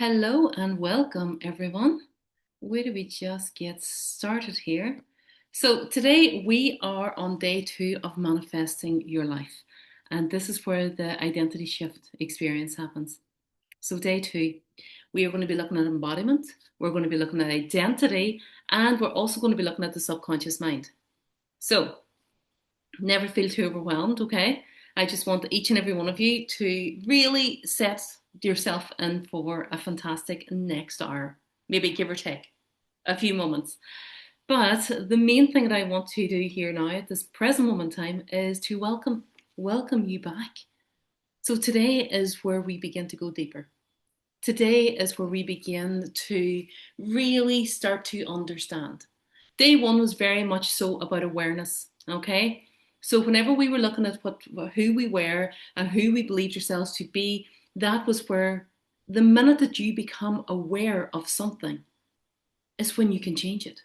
Hello and welcome, everyone. Where do we just get started here? So, today we are on day two of manifesting your life, and this is where the identity shift experience happens. So, day two, we are going to be looking at embodiment, we're going to be looking at identity, and we're also going to be looking at the subconscious mind. So, never feel too overwhelmed, okay? I just want each and every one of you to really set yourself in for a fantastic next hour, maybe give or take a few moments. But the main thing that I want to do here now at this present moment in time is to welcome you back. So today is where we begin to go deeper. Today is where we begin to really start to understand. Day one was very much so about awareness, okay? So whenever we were looking at who we were and who we believed ourselves to be, that was where the minute that you become aware of something is when you can change it.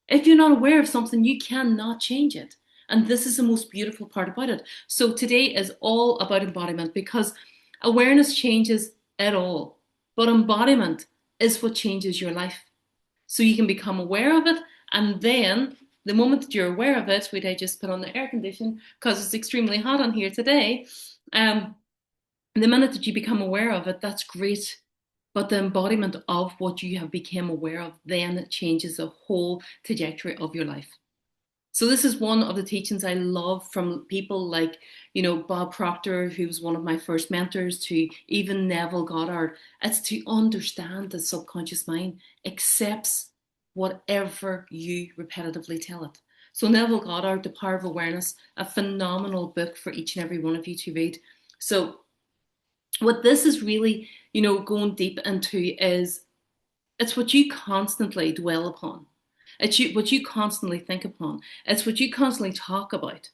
If you're not aware of something, you cannot change it. And this is the most beautiful part about it. So today is all about embodiment because awareness changes it all. But embodiment is what changes your life. So you can become aware of it, and then the moment that you're aware of it, wait, I just put on the air condition because it's extremely hot on here today. The minute that you become aware of it, that's great. But the embodiment of what you have become aware of then changes the whole trajectory of your life. So this is one of the teachings I love from people like, Bob Proctor, who was one of my first mentors, to even Neville Goddard. It's to understand the subconscious mind accepts whatever you repetitively tell it. So Neville Goddard, The Power of Awareness, a phenomenal book for each and every one of you to read. So what this is really, going deep into is it's what you constantly dwell upon. It's what you constantly think upon. It's what you constantly talk about,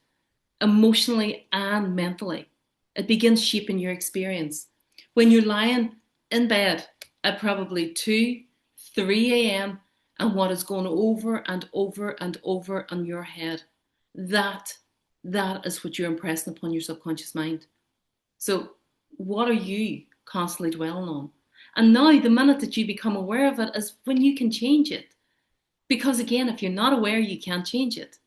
emotionally and mentally. It begins shaping your experience. When you're lying in bed at probably 2, 3 a.m., and what is going over and over and over in your head, that is what you're impressing upon your subconscious mind. So, what are you constantly dwelling on? And now, the minute that you become aware of it is when you can change it. Because again, if you're not aware, you can't change it.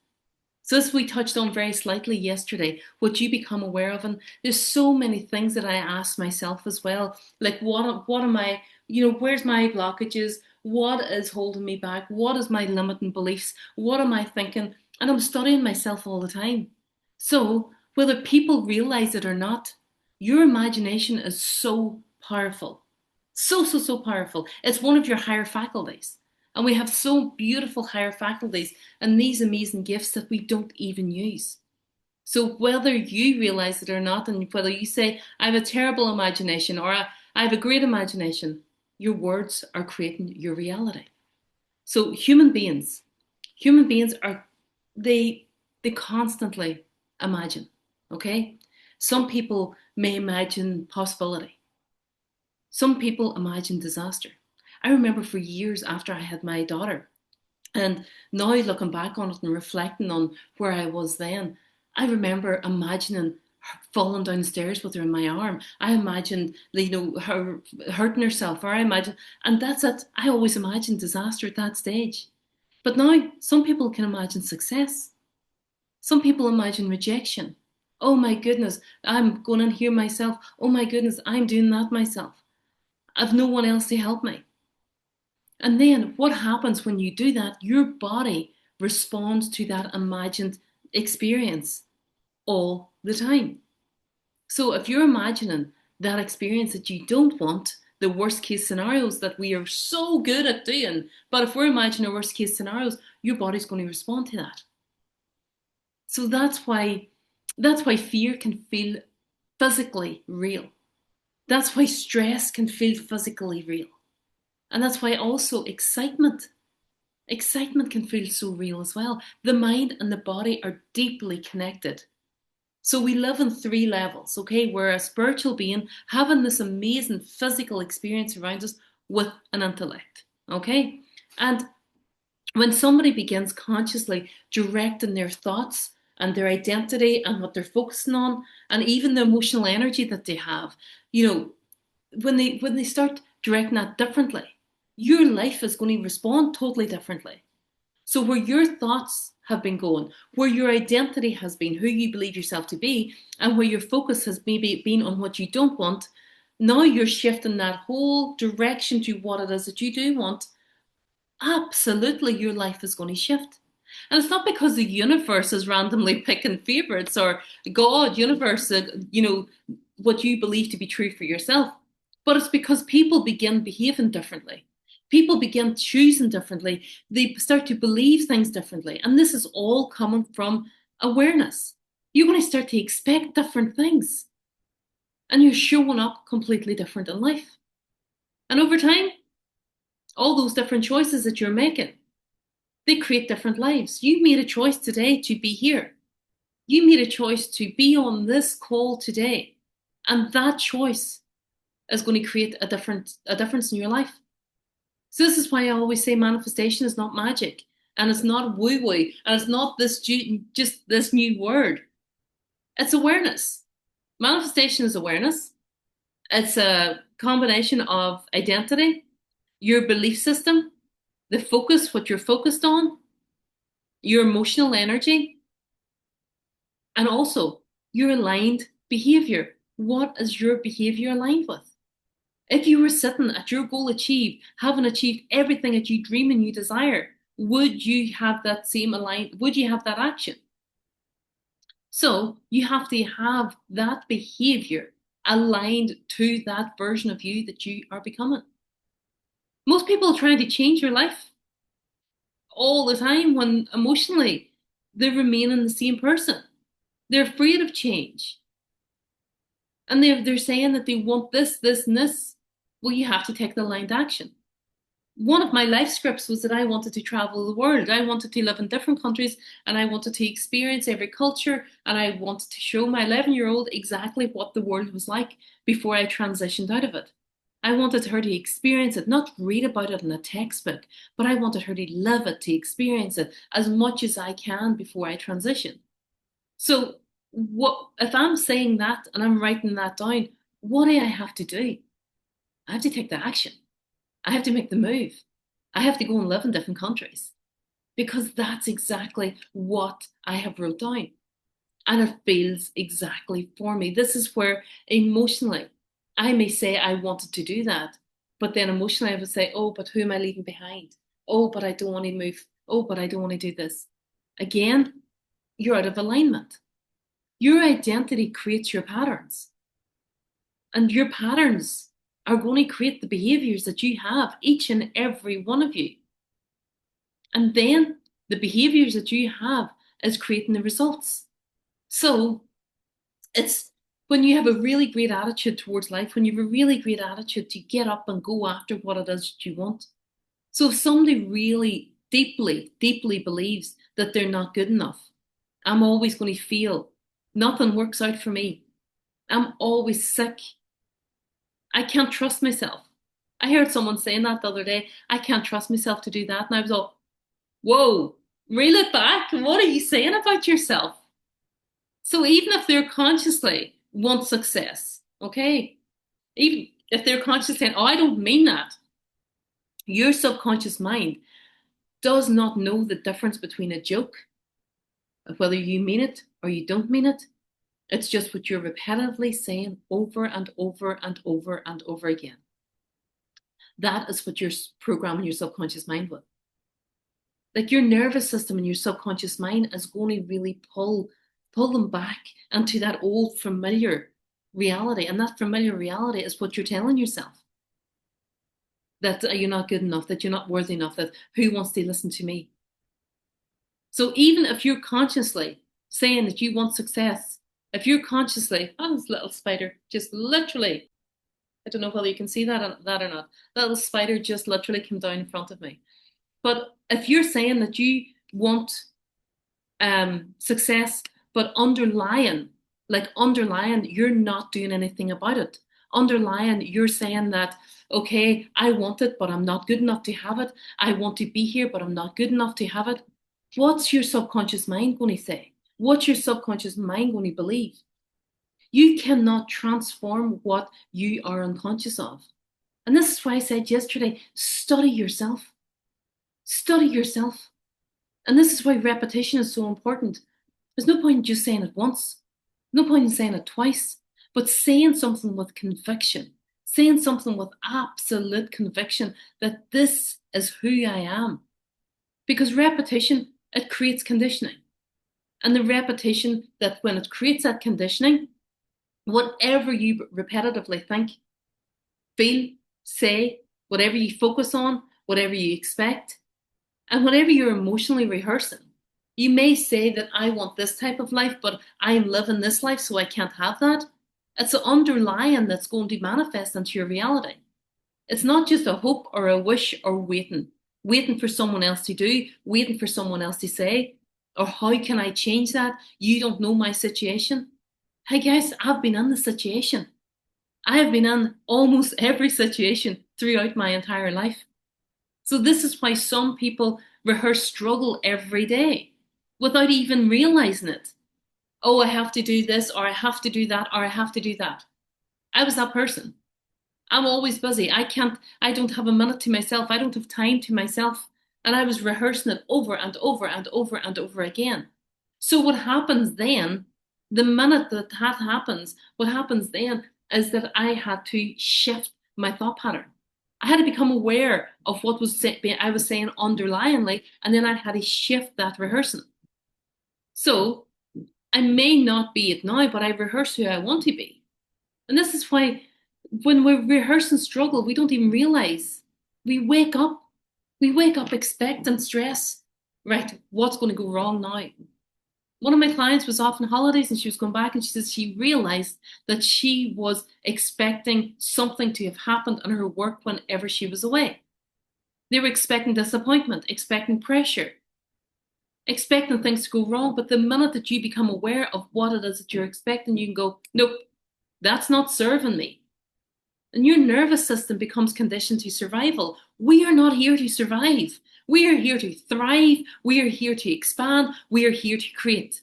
So as we touched on very slightly yesterday, what you become aware of, and there's so many things that I ask myself as well, like what am I, where's my blockages? What is holding me back? What is my limiting beliefs? What am I thinking? And I'm studying myself all the time. So whether people realize it or not, your imagination is so powerful. So, so, so powerful. It's one of your higher faculties. And we have so beautiful higher faculties and these amazing gifts that we don't even use. So whether you realize it or not, and whether you say, I have a terrible imagination or I have a great imagination, your words are creating your reality. So human beings are, they constantly imagine, okay? Some people may imagine possibility. Some people imagine disaster. I remember for years after I had my daughter, and now looking back on it and reflecting on where I was then, I remember imagining her falling downstairs with her in my arm. I imagined, her hurting herself, or I imagined, and that's it. I always imagined disaster at that stage. But now some people can imagine success. Some people imagine rejection. Oh my goodness, I'm going in here myself. Oh my goodness, I'm doing that myself. I've no one else to help me. And then what happens when you do that? Your body responds to that imagined experience all the time. So if you're imagining that experience that you don't want, the worst case scenarios that we are so good at doing, but if we're imagining worst case scenarios, your body's going to respond to that. So that's why fear can feel physically real. That's why stress can feel physically real. And that's why also excitement can feel so real as well. The mind and the body are deeply connected. So we live in three levels, okay? We're a spiritual being having this amazing physical experience around us with an intellect, okay? And when somebody begins consciously directing their thoughts and their identity and what they're focusing on, and even the emotional energy that they have, you know, when they start directing that differently, your life is going to respond totally differently. So where your thoughts have been going, where your identity has been, who you believe yourself to be, and where your focus has maybe been on what you don't want, now you're shifting that whole direction to what it is that you do want. Absolutely, your life is going to shift. And it's not because the universe is randomly picking favorites or God, universe, what you believe to be true for yourself. But it's because people begin behaving differently. People begin choosing differently. They start to believe things differently. And this is all coming from awareness. You're going to start to expect different things. And you're showing up completely different in life. And over time, all those different choices that you're making, they create different lives. You made a choice today to be here. You made a choice to be on this call today. And that choice is going to create a difference in your life. So this is why I always say manifestation is not magic, and it's not woo-woo, and it's not just this new word. It's awareness. Manifestation is awareness. It's a combination of identity, your belief system, the focus, what you're focused on, your emotional energy, and also your aligned behavior. What is your behavior aligned with? If you were sitting at your goal achieved, having achieved everything that you dream and you desire, would you have that same aligned? Would you have that action? So you have to have that behavior aligned to that version of you that you are becoming. Most people are trying to change your life all the time when emotionally they remain in the same person. They're afraid of change. And they're saying that they want this, and this. Well, you have to take the aligned action. One of my life scripts was that I wanted to travel the world. I wanted to live in different countries and I wanted to experience every culture, and I wanted to show my 11-year-old exactly what the world was like before I transitioned out of it. I wanted her to experience it, not read about it in a textbook, but I wanted her to live it, to experience it as much as I can before I transition. So what if I'm saying that and I'm writing that down, what do I have to do? I have to take the action. I have to make the move. I have to go and live in different countries because that's exactly what I have wrote down. And it feels exactly for me. This is where emotionally I may say I wanted to do that, but then emotionally I would say, oh, but who am I leaving behind? Oh, but I don't want to move. Oh, but I don't want to do this. Again, you're out of alignment. Your identity creates your patterns, and your patterns are going to create the behaviors that you have, each and every one of you. And then the behaviors that you have is creating the results. So it's when you have a really great attitude towards life, when you have a really great attitude to get up and go after what it is that you want. So if somebody really deeply, deeply believes that they're not good enough, I'm always going to feel nothing works out for me. I'm always sick. I can't trust myself. I heard someone saying that the other day. I can't trust myself to do that. And I was all, whoa, reel it back. What are you saying about yourself? So even if they're consciously want success, okay, even if they're consciously saying, oh, I don't mean that, your subconscious mind does not know the difference between a joke, of whether you mean it or you don't mean it. It's just what you're repetitively saying over and over and over and over again. That is what you're programming your subconscious mind with. Like your nervous system and your subconscious mind is going to really pull them back into that old familiar reality. And that familiar reality is what you're telling yourself. That you're not good enough, that you're not worthy enough, that who wants to listen to me? So even if you're consciously saying that you want success, if you're consciously, oh, this little spider just literally, I don't know whether you can see that or not, that little spider just literally came down in front of me. But if you're saying that you want success, but underlying, you're not doing anything about it. Underlying, you're saying that, okay, I want it, but I'm not good enough to have it. I want to be here, but I'm not good enough to have it. What's your subconscious mind going to say? What's your subconscious mind going to believe? You cannot transform what you are unconscious of. And this is why I said yesterday, study yourself. Study yourself. And this is why repetition is so important. There's no point in just saying it once, no point in saying it twice, but saying something with conviction, saying something with absolute conviction that this is who I am. Because repetition, it creates conditioning. And the repetition that when it creates that conditioning, whatever you repetitively think, feel, say, whatever you focus on, whatever you expect, and whatever you're emotionally rehearsing, you may say that I want this type of life, but I'm living this life, so I can't have that. It's the underlying that's going to manifest into your reality. It's not just a hope or a wish or waiting for someone else to do, waiting for someone else to say, or how can I change that? You don't know my situation. Hey guys, I've been in the situation. I have been in almost every situation throughout my entire life. So this is why some people rehearse struggle every day without even realizing it. Oh, I have to do this, or I have to do that, or I have to do that. I was that person. I'm always busy. I don't have a minute to myself. I don't have time to myself. And I was rehearsing it over and over and over and over again. So what happens then, the minute that happens, what happens then is that I had to shift my thought pattern. I had to become aware of what I was saying underlyingly, and then I had to shift that rehearsing. So I may not be it now, but I rehearse who I want to be. And this is why when we're rehearsing struggle, we don't even realize. We wake up. We wake up expecting stress. Right, what's going to go wrong now? One of my clients was off on holidays and she was going back and she says she realized that she was expecting something to have happened in her work whenever she was away. They were expecting disappointment, expecting pressure, expecting things to go wrong. But the minute that you become aware of what it is that you're expecting, you can go, nope, that's not serving me. And your nervous system becomes conditioned to survival. We are not here to survive. We are here to thrive. We are here to expand. We are here to create.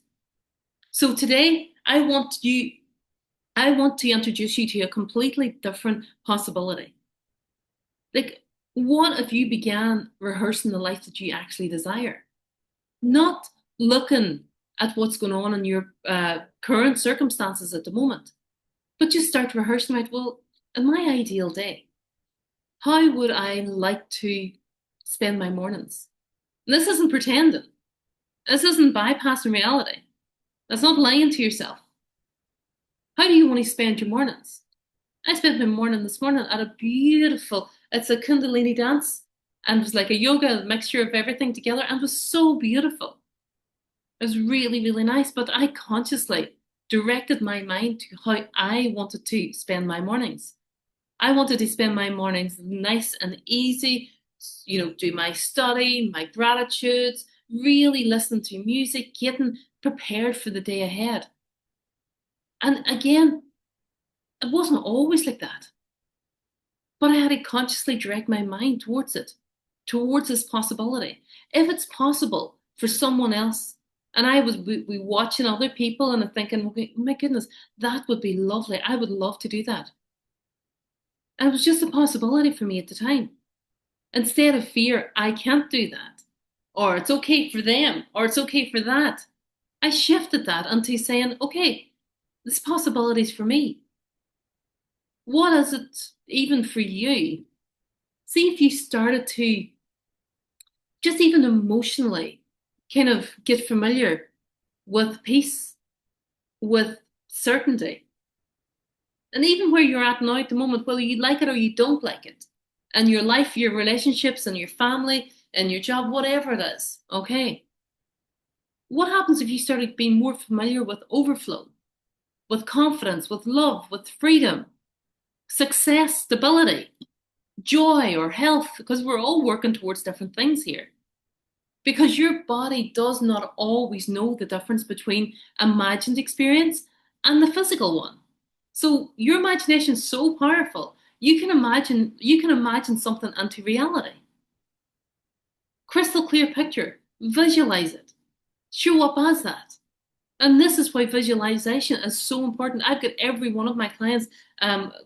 So today, I want to introduce you to a completely different possibility. Like, what if you began rehearsing the life that you actually desire? Not looking at what's going on in your current circumstances at the moment, but just start rehearsing, right? Well, in my ideal day, how would I like to spend my mornings? And this isn't pretending. This isn't bypassing reality. That's not lying to yourself. How do you want to spend your mornings? I spent my morning this morning at a beautiful, it's a Kundalini dance, and it was like a yoga mixture of everything together, and it was so beautiful. It was really, really nice, but I consciously directed my mind to how I wanted to spend my mornings. I wanted to spend my mornings nice and easy, do my study, my gratitudes, really listen to music, getting prepared for the day ahead. And again, it wasn't always like that. But I had to consciously direct my mind towards it, towards this possibility. If it's possible for someone else, and I was we watching other people and I'm thinking, okay, oh my goodness, that would be lovely. I would love to do that. And it was just a possibility for me at the time. Instead of fear, I can't do that. Or it's okay for them, or it's okay for that. I shifted that into saying, okay, this possibility is for me. What is it even for you? See if you started to just even emotionally kind of get familiar with peace, with certainty. And even where you're at now at the moment, whether you like it or you don't like it, and your life, your relationships, and your family, and your job, whatever it is, okay? What happens if you started being more familiar with overflow, with confidence, with love, with freedom, success, stability, joy, or health? Because we're all working towards different things here. Because your body does not always know the difference between imagined experience and the physical one. So your imagination is so powerful. You can imagine something into reality. Crystal clear picture. Visualize it. Show up as that. And this is why visualization is so important. I've got every one of my clients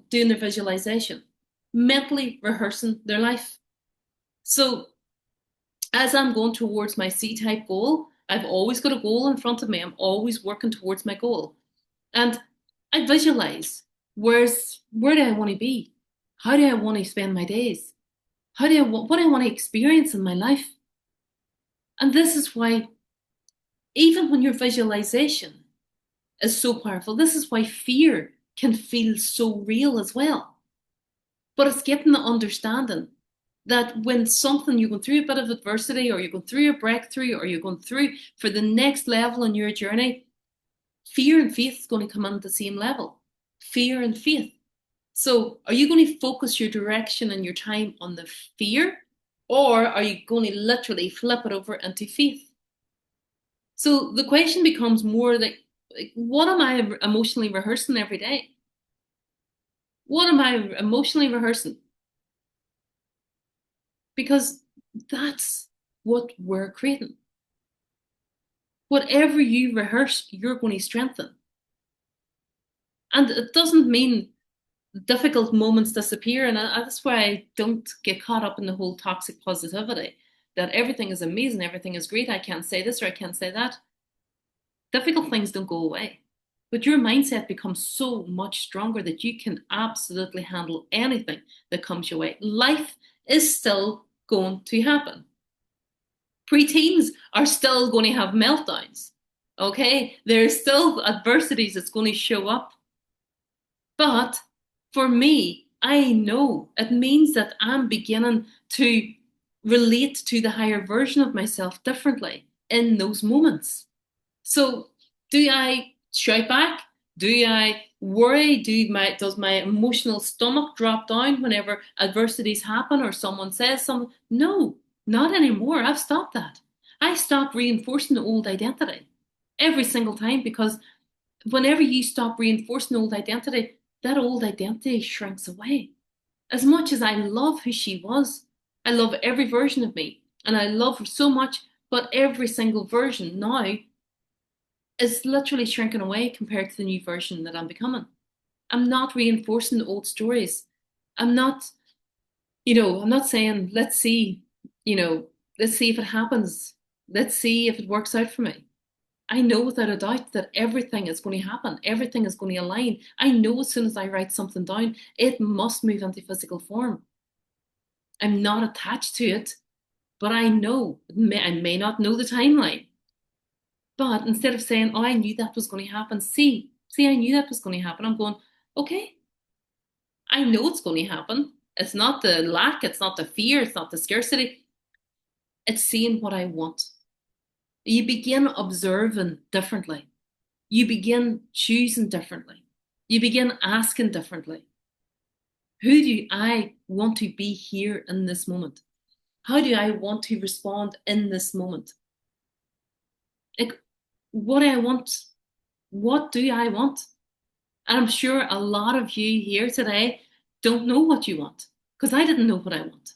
doing their visualization. mentally rehearsing their life. So as I'm going towards my C-type goal, I've always got a goal in front of me. I'm always working towards my goal. And I visualize where do I want to be? How do I want to spend my days? What do I want to experience in my life? And this is why, even when your visualization is so powerful, this is why fear can feel so real as well. But it's getting the understanding that when something you're going through a bit of adversity, or you're going through a breakthrough, or you're going through for the next level in your journey, fear and faith is going to come on at the same level. Fear and faith. So are you going to focus your direction and your time on the fear, or are you going to literally flip it over into faith? So the question becomes more like what am I emotionally rehearsing every day? What am I emotionally rehearsing? Because that's what we're creating. Whatever you rehearse, you're going to strengthen. And it doesn't mean difficult moments disappear. And that's why I don't get caught up in the whole toxic positivity that everything is amazing, everything is great, I can't say this or I can't say that. Difficult things don't go away. But your mindset becomes so much stronger that you can absolutely handle anything that comes your way. Life is still going to happen. Preteens are still going to have meltdowns. Okay? There's still adversities that's going to show up. But for me, I know it means that I'm beginning to relate to the higher version of myself differently in those moments. So, do I shout back? Do I worry? Does my emotional stomach drop down whenever adversities happen or someone says something? No, not anymore. I've stopped that. I stopped reinforcing the old identity every single time, because whenever you stop reinforcing old identity, that old identity shrinks away. As much as I love who she was, I love every version of me and I love her so much, but every single version now is literally shrinking away compared to the new version that I'm becoming. I'm not reinforcing the old stories. I'm not, I'm not saying, let's see, you know, let's see if it happens. Let's see if it works out for me. I know without a doubt that everything is going to happen. Everything is going to align. I know as soon as I write something down, it must move into physical form. I'm not attached to it, but I know. I may not know the timeline. But instead of saying, oh, I knew that was going to happen, I knew that was going to happen, I'm going, okay, I know it's going to happen. It's not the lack, it's not the fear, it's not the scarcity. It's seeing what I want. You begin observing differently. You begin choosing differently. You begin asking differently. Who do I want to be here in this moment? How do I want to respond in this moment? Like, what do I want? What do I want? And I'm sure a lot of you here today don't know what you want, because I didn't know what I want.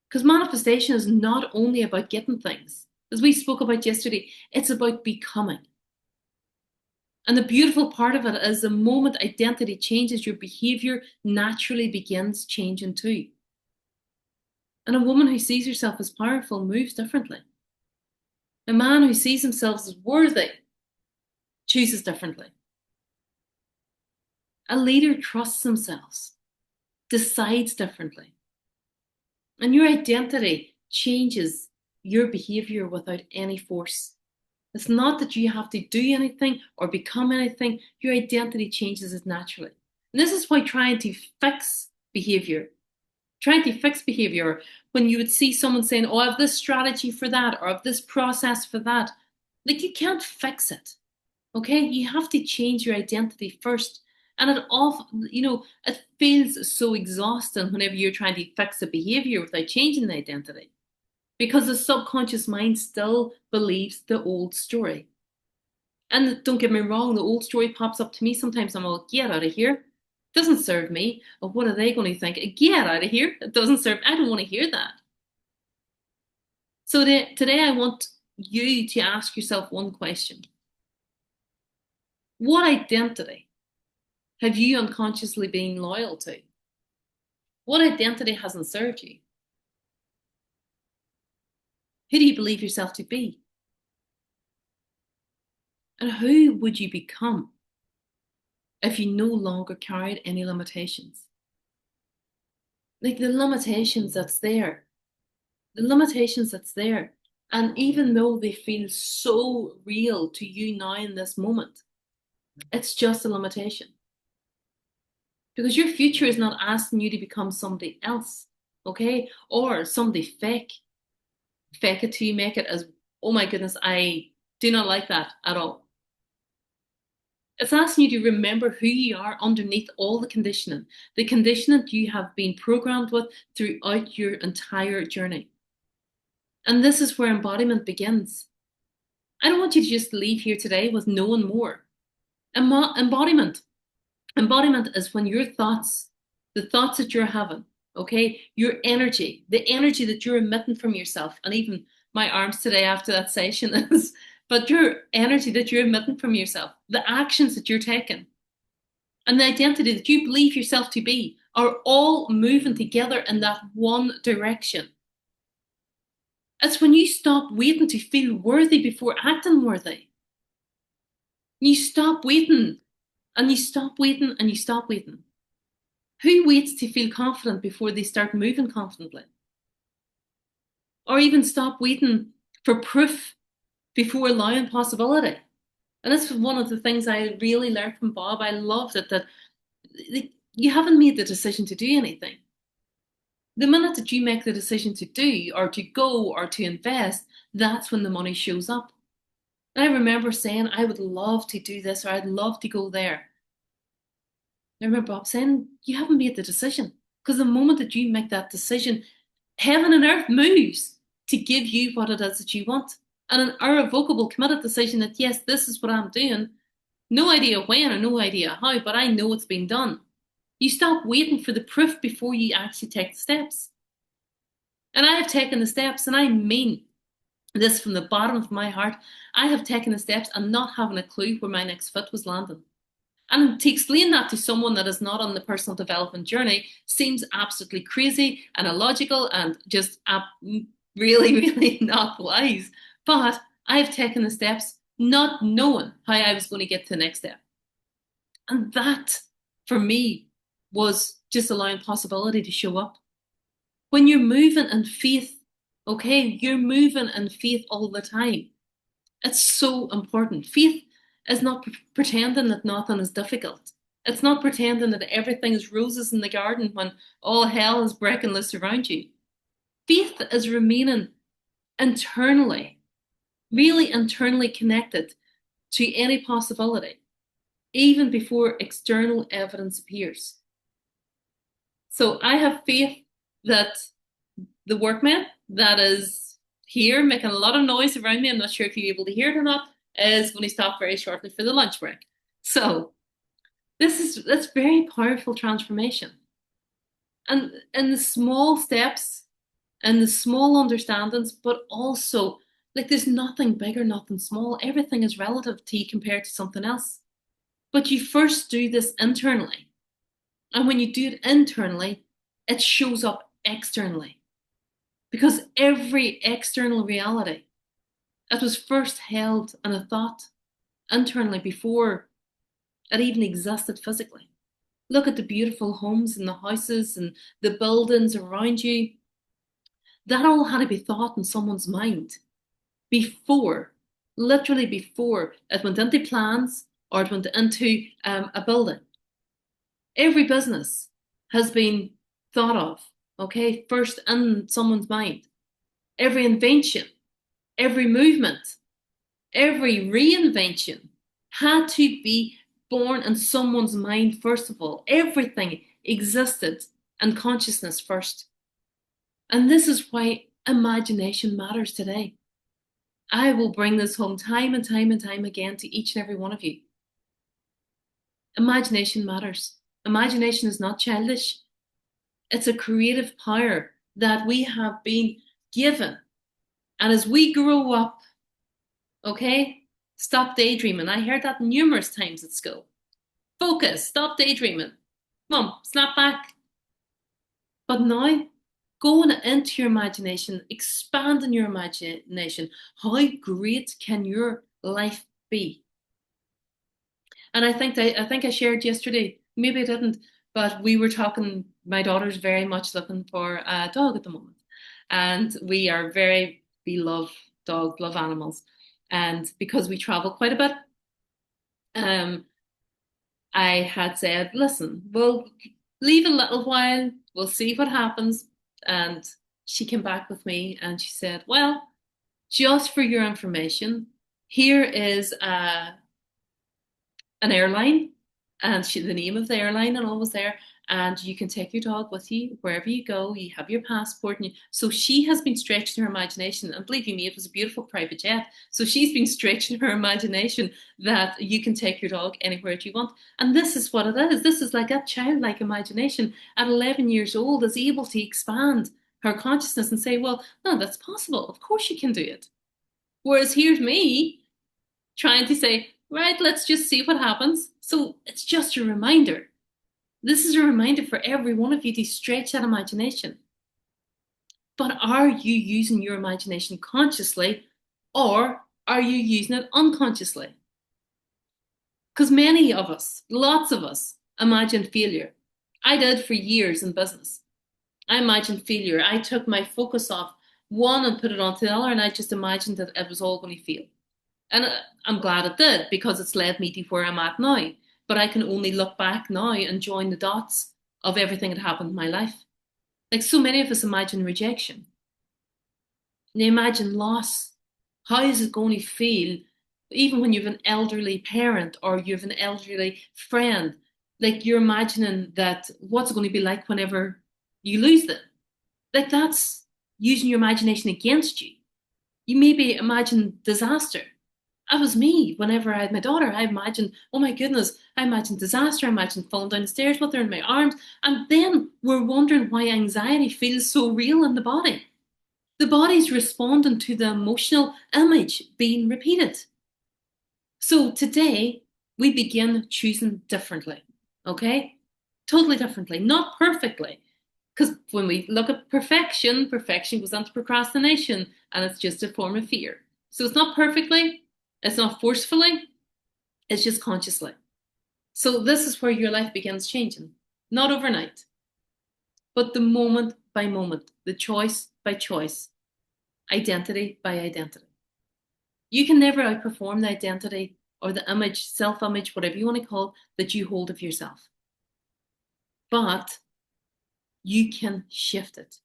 Because manifestation is not only about getting things, as we spoke about yesterday, it's about becoming. And the beautiful part of it is the moment identity changes, your behavior naturally begins changing too. And a woman who sees herself as powerful moves differently. A man who sees himself as worthy chooses differently. A leader trusts themselves, decides differently. And your identity changes your behavior without any force. It's not that you have to do anything or become anything. Your identity changes it naturally. And this is why trying to fix behavior, when you would see someone saying, oh, I have this strategy for that, or I have this process for that, like, you can't fix it. Okay? You have to change your identity first. And it feels so exhausting whenever you're trying to fix a behavior without changing the identity, because the subconscious mind still believes the old story. And don't get me wrong, the old story pops up to me sometimes. I'm like, get out of here. It doesn't serve me. Or what are they going to think? Get out of here. It doesn't serve. I don't want to hear that. So today I want you to ask yourself one question. What identity have you unconsciously been loyal to? What identity hasn't served you? Who do you believe yourself to be? And who would you become if you no longer carried any limitations? Like the limitations that's there, the limitations that's there. And even though they feel so real to you now in this moment, it's just a limitation. Because your future is not asking you to become somebody else, okay? Or somebody fake. Fake it till you make it as, oh my goodness, I do not like that at all. It's asking you to remember who you are underneath all the conditioning you have been programmed with throughout your entire journey. And this is where embodiment begins. I don't want you to just leave here today with knowing more. Embodiment. Embodiment is when your thoughts, the thoughts that you're having, okay, your energy, the energy that you're emitting from yourself, and even my arms today after that session is, but your energy that you're emitting from yourself, the actions that you're taking, and the identity that you believe yourself to be are all moving together in that one direction. It's when you stop waiting to feel worthy before acting worthy. You stop waiting and you stop waiting and you stop waiting. Who waits to feel confident before they start moving confidently? Or even stop waiting for proof before allowing possibility? And that's one of the things I really learned from Bob. I loved it that you haven't made the decision to do anything. The minute that you make the decision to do or to go or to invest, that's when the money shows up. And I remember saying, I would love to do this or I'd love to go there. I remember Bob saying, you haven't made the decision. Because the moment that you make that decision, heaven and earth moves to give you what it is that you want. And an irrevocable, committed decision that, yes, this is what I'm doing. No idea when or no idea how, but I know it's been done. You stop waiting for the proof before you actually take the steps. And I have taken the steps, and I mean this from the bottom of my heart. I have taken the steps and not having a clue where my next foot was landing. And to explain that to someone that is not on the personal development journey seems absolutely crazy and illogical and just really, really not wise. But I've taken the steps not knowing how I was going to get to the next step. And that, for me, was just allowing possibility to show up. When you're moving in faith, okay, you're moving in faith all the time. It's so important. Faith is not pretending that nothing is difficult. It's not pretending that everything is roses in the garden when all hell is breaking loose around you. Faith is remaining internally, really internally connected to any possibility, even before external evidence appears. So I have faith that the workman that is here making a lot of noise around me, I'm not sure if you're able to hear it or not, is going to stop very shortly for the lunch break. So that's very powerful transformation. And in the small steps and the small understandings, but also like there's nothing big or nothing small. Everything is relative to you compared to something else. But you first do this internally. And when you do it internally, it shows up externally. Because every external reality that was first held in a thought internally before it even existed physically. Look at the beautiful homes and the houses and the buildings around you. That all had to be thought in someone's mind before, literally before it went into plans or it went into a building. Every business has been thought of, okay, first in someone's mind. Every invention, every movement, every reinvention had to be born in someone's mind first of all. Everything existed in consciousness first. And this is why imagination matters today. I will bring this home time and time and time again to each and every one of you. Imagination matters. Imagination is not childish. It's a creative power that we have been given. And as we grow up, okay, stop daydreaming. I heard that numerous times at school. Focus, stop daydreaming. Mom, snap back. But now, going into your imagination, expanding your imagination, how great can your life be? And I think I shared yesterday, maybe I didn't, but we were talking. My daughter's very much looking for a dog at the moment, and we love dogs, love animals, and because we travel quite a bit, um, I had said, listen, we'll leave a little while, we'll see what happens, and she came back with me and she said, well, just for your information, here is an airline, and the name of the airline and all was there, and you can take your dog with you wherever you go. You have your passport, so she has been stretching her imagination, and believe you me, it was a beautiful private jet. So she's been stretching her imagination that you can take your dog anywhere that you want, and this is what it is. This is like a childlike imagination at 11 years old is able to expand her consciousness and say, well, no, that's possible. Of course you can do it. Whereas here's me trying to say, right, let's just see what happens. So it's just a reminder. This is a reminder for every one of you to stretch that imagination. But are you using your imagination consciously, or are you using it unconsciously? Because many of us, lots of us, imagine failure. I did for years in business. I imagined failure. I took my focus off one and put it onto the other, and I just imagined that it was all going to fail. And I'm glad it did, because it's led me to where I'm at now. But I can only look back now and join the dots of everything that happened in my life. Like so many of us imagine rejection. They imagine loss. How is it going to feel, even when you have an elderly parent or you have an elderly friend? Like you're imagining that what's it going to be like whenever you lose them. Like that's using your imagination against you. You maybe imagine disaster. That was me. Whenever I had my daughter, I imagined, oh my goodness, I imagined disaster. I imagined falling down the stairs with her in my arms. And then we're wondering why anxiety feels so real in the body. The body's responding to the emotional image being repeated. So today, we begin choosing differently. Okay? Totally differently, not perfectly. Because when we look at perfection, perfection goes into procrastination, and it's just a form of fear. So it's not perfectly, it's not forcefully, it's just consciously. So this is where your life begins changing. Not overnight, but the moment by moment, the choice by choice, identity by identity. You can never outperform the identity or the image, self-image, whatever you want to call it, that you hold of yourself. But you can shift it.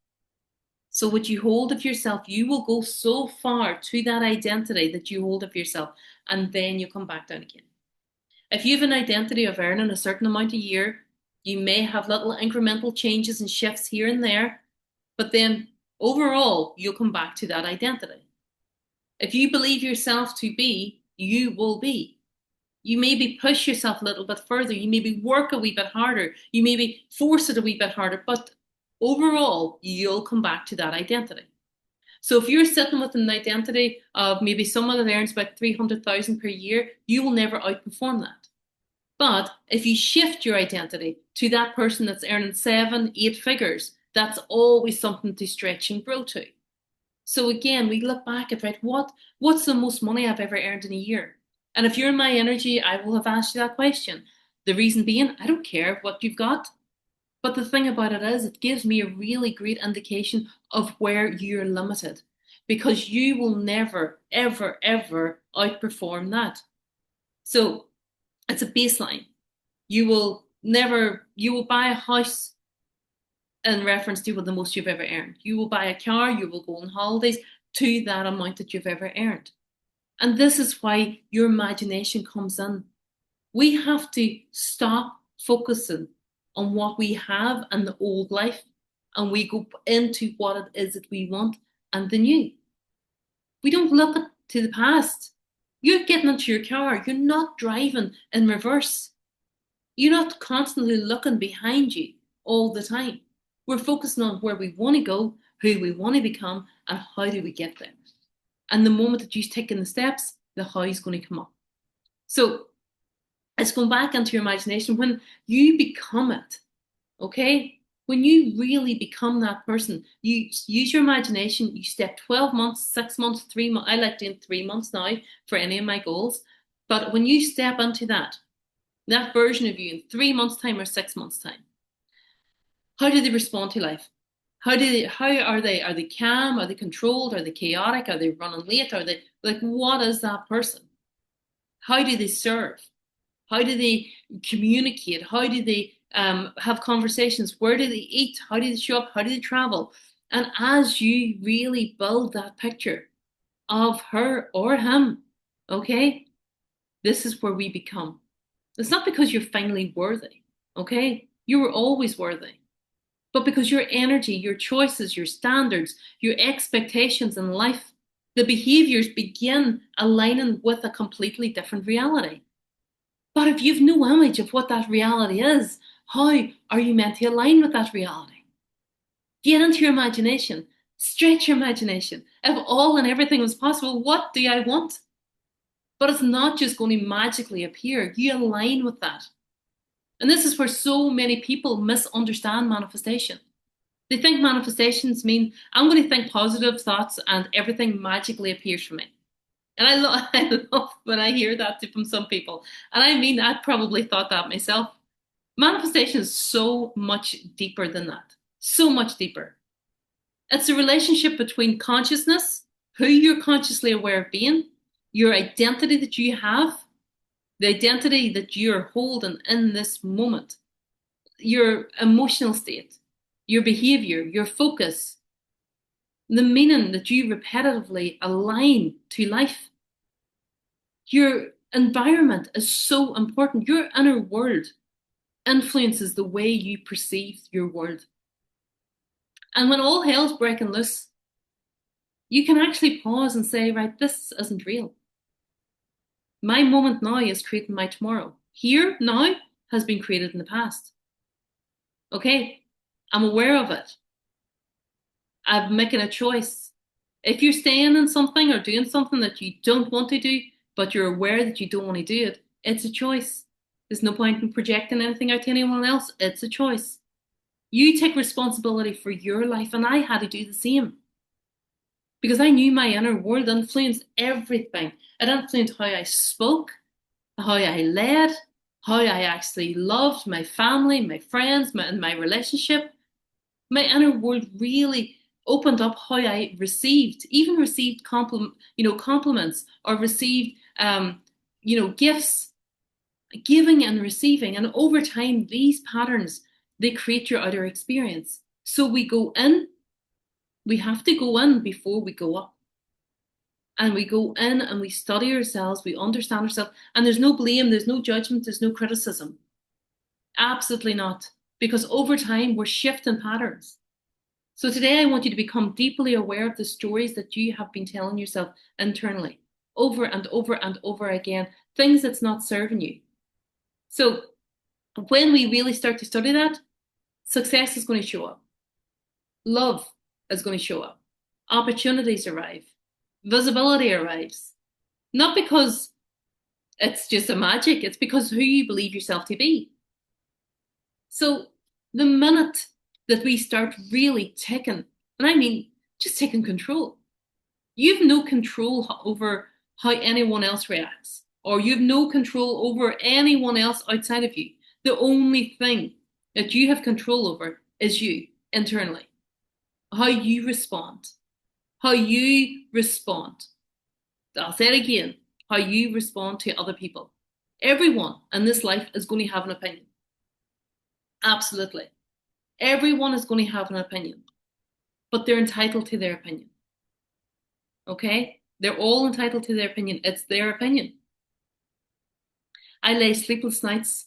So what you hold of yourself, you will go so far to that identity that you hold of yourself, and then you come back down again. If you have an identity of earning a certain amount a year, you may have little incremental changes and shifts here and there, but then overall, you'll come back to that identity. If you believe yourself to be, you will be. You maybe push yourself a little bit further. You maybe work a wee bit harder. You maybe force it a wee bit harder, but overall, you'll come back to that identity. So if you're sitting with an identity of maybe someone that earns about 300,000 per year, you will never outperform that. But if you shift your identity to that person that's earning 7, 8 figures, that's always something to stretch and grow to. So again, we look back at, right, what's the most money I've ever earned in a year? And if you're in my energy, I will have asked you that question. The reason being, I don't care what you've got. But the thing about it is, it gives me a really great indication of where you're limited, because you will never, ever, ever outperform that. So it's a baseline. You will never, you will buy a house in reference to what the most you've ever earned. You will buy a car, you will go on holidays to that amount that you've ever earned. And this is why your imagination comes in. We have to stop focusing on what we have in the old life, and we go into what it is that we want and the new. We don't look to the past. You're getting into your car, you're not driving in reverse. You're not constantly looking behind you all the time. We're focusing on where we want to go, who we want to become, and how do we get there. And the moment that you're taking the steps, the how is going to come up. So it's going back into your imagination when you become it. Okay? When you really become that person, you use your imagination, you step 12 months, 6 months, 3 months. I like doing 3 months now for any of my goals. But when you step into that version of you in 3 months' time or 6 months' time, how do they respond to life? How are they? Are they calm? Are they controlled? Are they chaotic? Are they running late? Are they like, what is that person? How do they serve? How do they communicate? How do they have conversations? Where do they eat? How do they show up? How do they travel? And as you really build that picture of her or him, okay, this is where we become. It's not because you're finally worthy, okay? You were always worthy, but because your energy, your choices, your standards, your expectations in life, the behaviors begin aligning with a completely different reality. But if you've no image of what that reality is, how are you meant to align with that reality? Get into your imagination, stretch your imagination. If all and everything was possible, what do I want? But it's not just going to magically appear. You align with that. And this is where so many people misunderstand manifestation. They think manifestations mean I'm going to think positive thoughts and everything magically appears for me. And I love when I hear that from some people. And I mean, I probably thought that myself. Manifestation is so much deeper than that. So much deeper. It's a relationship between consciousness, who you're consciously aware of being, your identity that you have, the identity that you're holding in this moment, your emotional state, your behavior, your focus, the meaning that you repetitively align to life. Your environment is so important. Your inner world influences the way you perceive your world. And when all hell's breaking loose, you can actually pause and say, right, this isn't real. My moment now is creating my tomorrow. Here, now, has been created in the past. Okay, I'm aware of it. I'm making a choice. If you're staying in something or doing something that you don't want to do, but you're aware that you don't want to do it, it's a choice. There's no point in projecting anything out to anyone else. It's a choice. You take responsibility for your life, and I had to do the same. Because I knew my inner world influenced everything. It influenced how I spoke, how I led, how I actually loved my family, my friends, and my relationship. My inner world really opened up how I received, even received compliments or received, gifts, giving and receiving. And over time, these patterns, they create your outer experience. So we have to go in before we go up. And we go in and we study ourselves, we understand ourselves, and there's no blame, there's no judgment, there's no criticism. Absolutely not. Because over time, we're shifting patterns. So today, I want you to become deeply aware of the stories that you have been telling yourself internally, over and over and over again, things that's not serving you. So when we really start to study that, success is going to show up. Love is going to show up. Opportunities arrive. Visibility arrives. Not because it's just a magic, it's because who you believe yourself to be. So the minute that we start really taking, and I mean just taking control, you've no control over how anyone else reacts, or you've no control over anyone else outside of you. The only thing that you have control over is you internally, how you respond, how you respond. I'll say it again, how you respond to other people. Everyone in this life is going to have an opinion. Absolutely. Everyone is going to have an opinion, but they're entitled to their opinion. Okay? They're all entitled to their opinion. It's their opinion. I lay sleepless nights.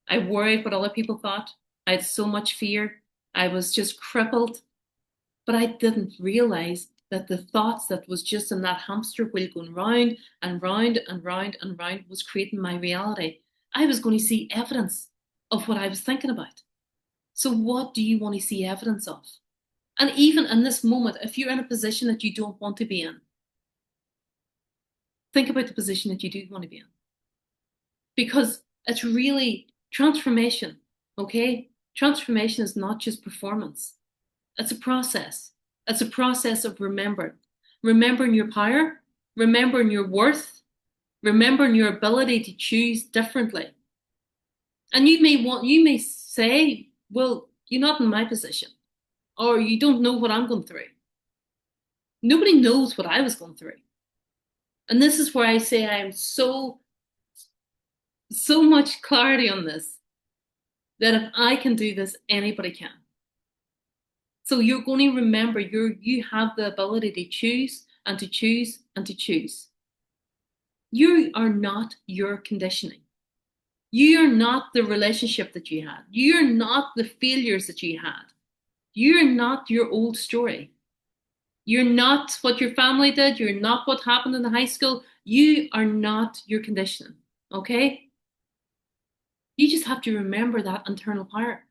I worried what other people thought. I had so much fear. I was just crippled. But I didn't realize that the thoughts that was just in that hamster wheel going round and round and round and round was creating my reality. I was going to see evidence of what I was thinking about. So what do you want to see evidence of? And even in this moment, if you're in a position that you don't want to be in, think about the position that you do want to be in. Because it's really transformation, okay? Transformation is not just performance. It's a process. It's a process of remembering your power, remembering your worth, remembering your ability to choose differently. And you may say, well, you're not in my position, or you don't know what I'm going through. Nobody knows what I was going through. And this is where I say I am so much clarity on this, that if I can do this, anybody can. So you're going to remember you have the ability to choose and to choose and to choose. You are not your conditioning. You are not the relationship that you had. You are not the failures that you had. You are not your old story. You're not what your family did. You're not what happened in the high school. You are not your conditioning. Okay? You just have to remember that internal power.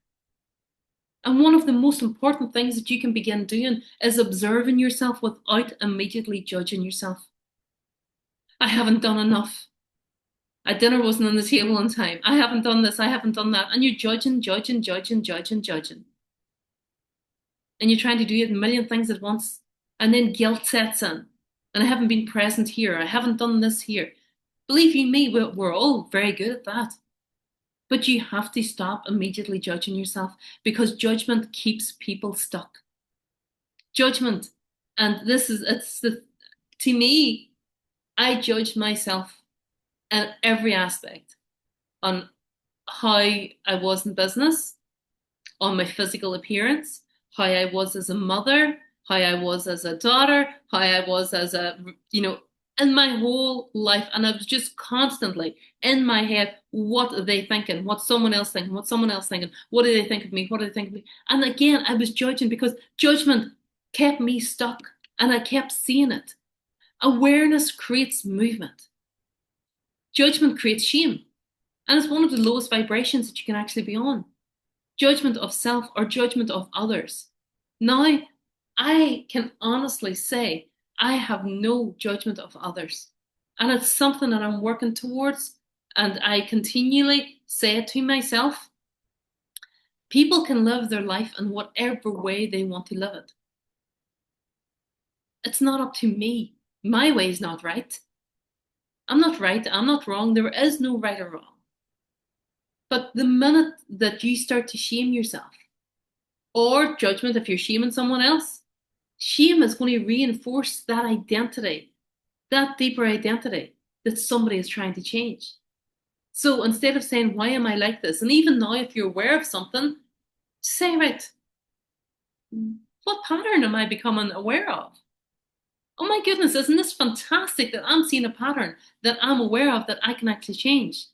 And one of the most important things that you can begin doing is observing yourself without immediately judging yourself. I haven't done enough. A dinner wasn't on the table on time. I haven't done this. I haven't done that. And you're judging. And you're trying to do a million things at once. And then guilt sets in. And I haven't been present here. I haven't done this here. Believe you me, we're all very good at that. But you have to stop immediately judging yourself, because judgment keeps people stuck. Judgment. And to me, I judge myself in every aspect, on how I was in business, on my physical appearance, how I was as a mother, how I was as a daughter, how I was as in my whole life. And I was just constantly in my head, what are they thinking? What's someone else thinking? What's someone else thinking? What do they think of me? What do they think of me? And again, I was judging, because judgment kept me stuck, and I kept seeing it. Awareness creates movement. Judgment creates shame. And it's one of the lowest vibrations that you can actually be on. Judgment of self or judgment of others. Now, I can honestly say I have no judgment of others. And it's something that I'm working towards. And I continually say it to myself. People can live their life in whatever way they want to live it. It's not up to me. My way is not right. I'm not right. I'm not wrong. There is no right or wrong. But the minute that you start to shame yourself, or judgment if you're shaming someone else, shame is going to reinforce that identity, that deeper identity that somebody is trying to change. So instead of saying, why am I like this? And even now, if you're aware of something, say, right, what pattern am I becoming aware of? Oh my goodness, isn't this fantastic that I'm seeing a pattern that I'm aware of that I can actually change?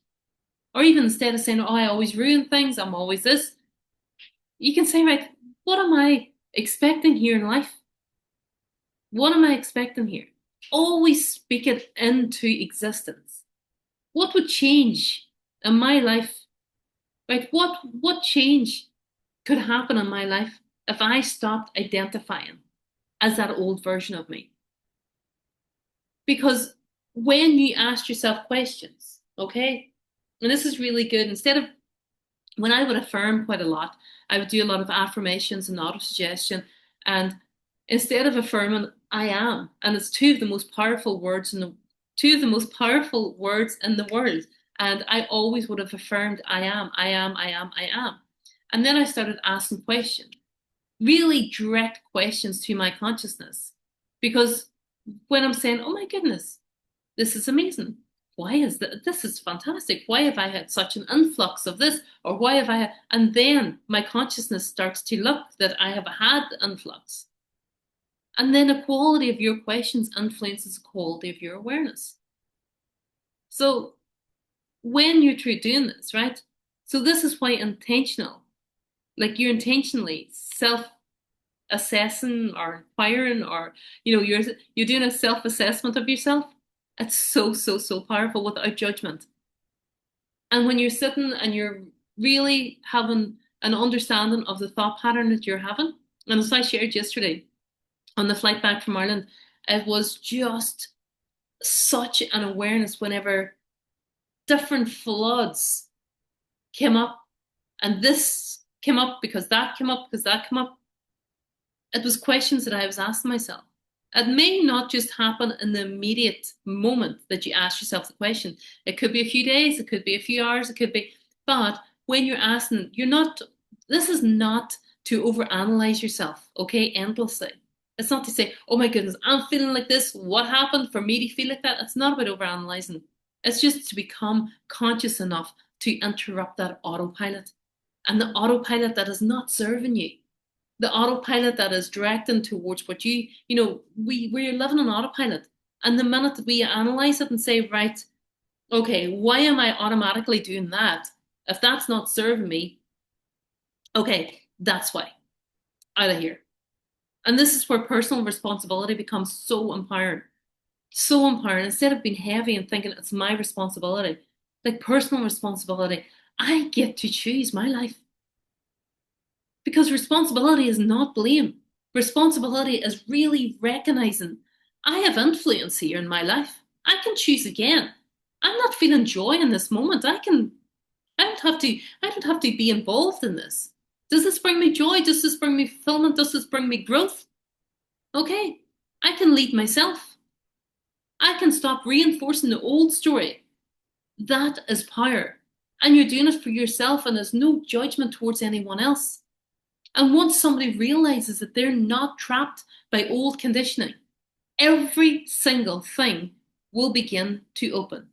Or even instead of saying, oh, I always ruin things, I'm always this, you can say, right, what am I expecting here in life? What am I expecting here? Always speak it into existence. What would change in my life? Right? What change could happen in my life if I stopped identifying as that old version of me? Because when you ask yourself questions, okay, and this is really good, instead of, when I would affirm quite a lot, I would do a lot of affirmations and auto-suggestion. And instead of affirming, I am, and it's two of the most powerful words in the world. And I always would have affirmed, I am, I am, I am, I am. And then I started asking questions, really direct questions to my consciousness. Because when I'm saying, oh my goodness, this is amazing. Why is that? This is fantastic. Why have I had such an influx of this? Or why have I had, and then my consciousness starts to look that I have had the influx. And then the quality of your questions influences the quality of your awareness. So when you're doing this, right? So this is why intentional, like you're intentionally self-assessing or inquiring, or you're doing a self-assessment of yourself. It's so powerful without judgment. And when you're sitting and you're really having an understanding of the thought pattern that you're having, and as I shared yesterday on the flight back from Ireland, it was just such an awareness whenever different floods came up. And this came up because that came up because that came up. It was questions that I was asking myself. It may not just happen in the immediate moment that you ask yourself the question. It could be a few days, it could be a few hours, it could be, but when you're asking, you're not, this is not to overanalyze yourself, okay, endlessly. It's not to say, oh my goodness, I'm feeling like this. What happened for me to feel like that? It's not about overanalyzing. It's just to become conscious enough to interrupt that autopilot. And the autopilot that is not serving you, the autopilot that is directing towards what we're living on autopilot. And the minute that we analyze it and say, right, okay, why am I automatically doing that? If that's not serving me, okay, that's why. Out of here. And this is where personal responsibility becomes so empowering. So empowering. Instead of being heavy and thinking it's my responsibility, like personal responsibility, I get to choose my life. Because responsibility is not blame. Responsibility is really recognizing I have influence here in my life. I can choose again. I'm not feeling joy in this moment. I don't have to be involved in this. Does this bring me joy? Does this bring me fulfillment? Does this bring me growth? Okay, I can lead myself. I can stop reinforcing the old story. That is power. And you're doing it for yourself, and there's no judgment towards anyone else. And once somebody realizes that they're not trapped by old conditioning, every single thing will begin to open.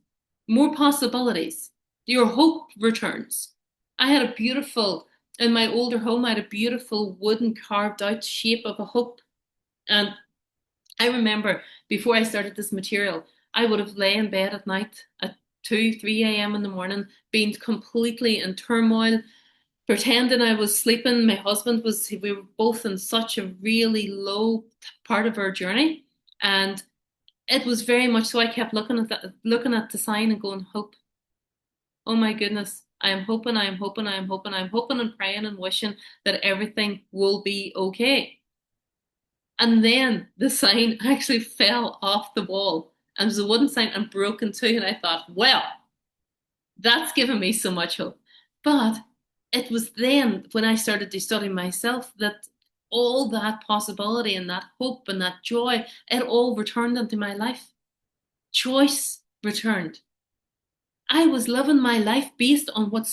More possibilities. Your hope returns. I had a beautiful, in my older home, I had a beautiful wooden carved out shape of a hope. And I remember before I started this material, I would have lay in bed at night at 2, 3 a.m. in the morning, being completely in turmoil, pretending I was sleeping. My husband was, we were both in such a really low part of our journey. And it was very much so I kept looking at the sign and going, hope. Oh my goodness. I am hoping, I am hoping, I am hoping, I am hoping and praying and wishing that everything will be okay. And then the sign actually fell off the wall and it was a wooden sign and broke in two. And I thought, well, that's given me so much hope. But it was then when I started to study myself that all that possibility and that hope and that joy, it all returned into my life. Choice returned. I was living my life based on what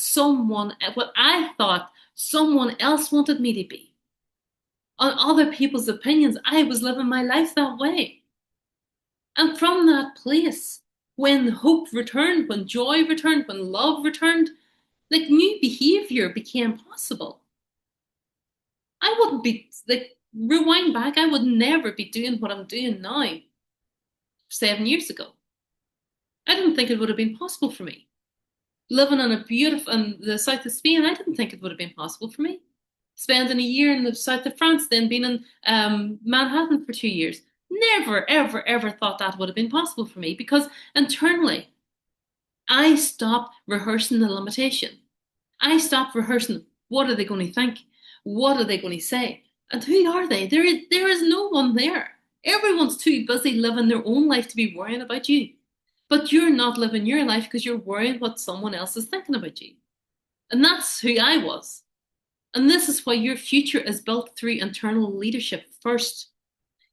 I thought someone else wanted me to be. On other people's opinions, I was living my life that way. And from that place, when hope returned, when joy returned, when love returned, like new behavior became possible. I wouldn't be, like, rewind back, I would never be doing what I'm doing now 7 years ago. I didn't think it would have been possible for me. Living in the south of Spain, I didn't think it would have been possible for me. Spending a year in the south of France, then being in Manhattan for 2 years. Never, ever, ever thought that would have been possible for me because internally, I stopped rehearsing the limitation. I stopped rehearsing what are they going to think? What are they going to say? And who are they? There is no one there. Everyone's too busy living their own life to be worrying about you. But you're not living your life because you're worrying what someone else is thinking about you. And that's who I was. And this is why your future is built through internal leadership first.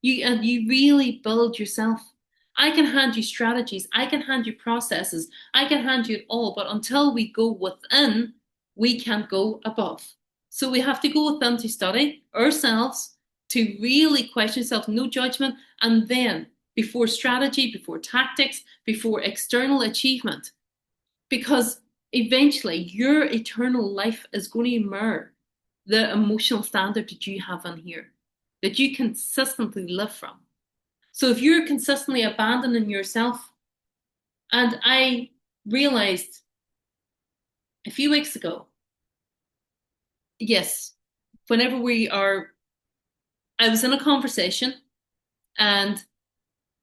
You really build yourself. I can hand you strategies, I can hand you processes, I can hand you it all, but until we go within, we can't go above. So we have to go within to study ourselves, to really question yourself, no judgment, and then before strategy, before tactics, before external achievement. Because eventually your eternal life is going to mirror the emotional standard that you have in here, that you consistently live from. So if you're consistently abandoning yourself, and I realized a few weeks ago, yes, whenever I was in a conversation and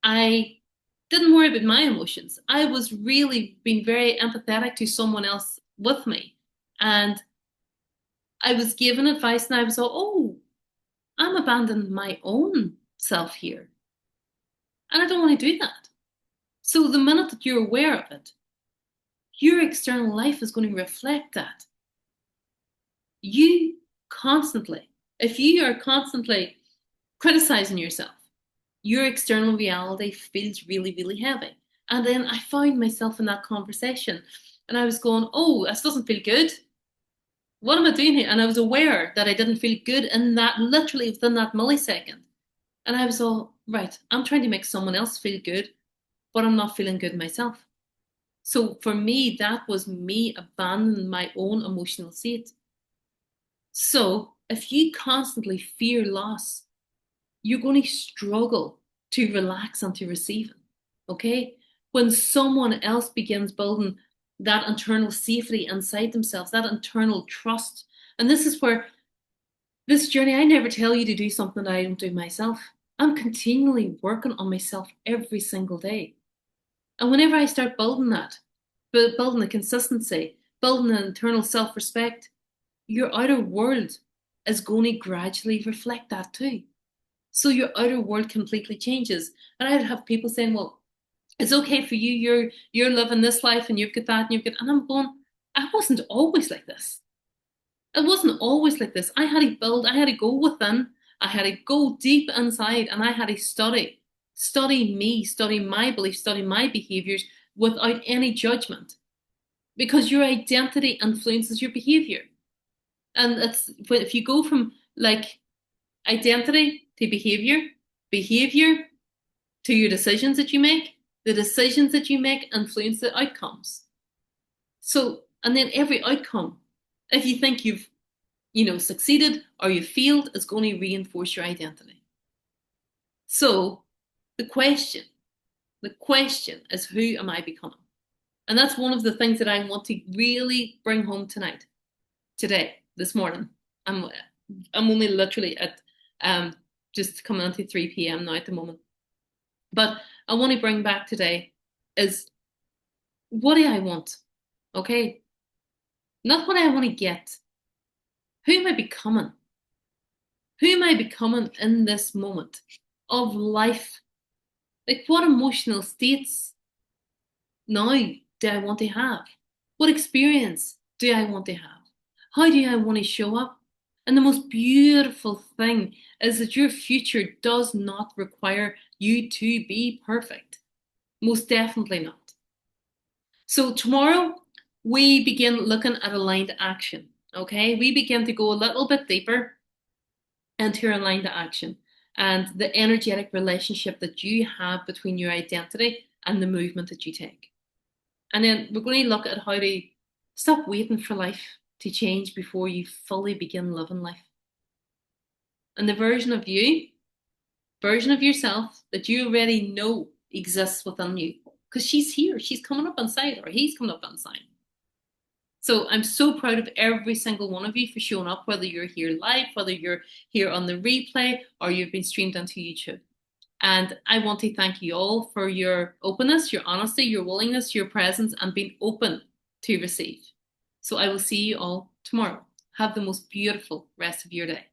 I didn't worry about my emotions. I was really being very empathetic to someone else with me. And I was given advice and I was like, oh, I'm abandoning my own self here. And I don't want to do that. So the minute that you're aware of it, your external life is going to reflect that. you constantly, if you are constantly criticizing yourself, your external reality feels really, really heavy. And then I found myself in that conversation and I was going, oh, this doesn't feel good. What am I doing here? And I was aware that I didn't feel good in that, literally within that millisecond. And I was all, right, I'm trying to make someone else feel good, but I'm not feeling good myself. So for me, that was me abandoning my own emotional state. So if you constantly fear loss, you're going to struggle to relax and to receive it. Okay? When someone else begins building that internal safety inside themselves, that internal trust. And this is where this journey, I never tell you to do something that I don't do myself. I'm continually working on myself every single day. And whenever I start building that, building the consistency, building an internal self respect, your outer world is going to gradually reflect that too. So your outer world completely changes. And I'd have people saying, well, it's okay for you, you're living this life and you've got that and you've got, and I'm going, I wasn't always like this. It wasn't always like this. I had to build, I had to go within, I had to go deep inside, and I had to study me, study my beliefs, study my behaviors without any judgment. Because your identity influences your behavior. And it's if you go from like identity to behavior, behavior to your decisions that you make, the decisions that you make influence the outcomes. So, and then every outcome, if you think you've, succeeded or you failed, is going to reinforce your identity. So, the question is, who am I becoming? And that's one of the things that I want to really bring home today, this morning. I'm only literally at just coming on to 3 p.m. now at the moment. But I want to bring back today is, what do I want? Okay? Not what I want to get. Who am I becoming? Who am I becoming in this moment of life? Like, what emotional states now do I want to have? What experience do I want to have? How do I want to show up? And the most beautiful thing is that your future does not require you to be perfect. Most definitely not. So tomorrow we begin looking at aligned action. Okay, we begin to go a little bit deeper into aligned action and the energetic relationship that you have between your identity and the movement that you take. And then we're going to look at how to stop waiting for life to change before you fully begin living life. And the version of yourself that you already know exists within you, because she's here, she's coming up inside, or he's coming up inside. So I'm so proud of every single one of you for showing up, whether you're here live, whether you're here on the replay, or you've been streamed onto YouTube. And I want to thank you all for your openness, your honesty, your willingness, your presence, and being open to receive. So I will see you all tomorrow. Have the most beautiful rest of your day.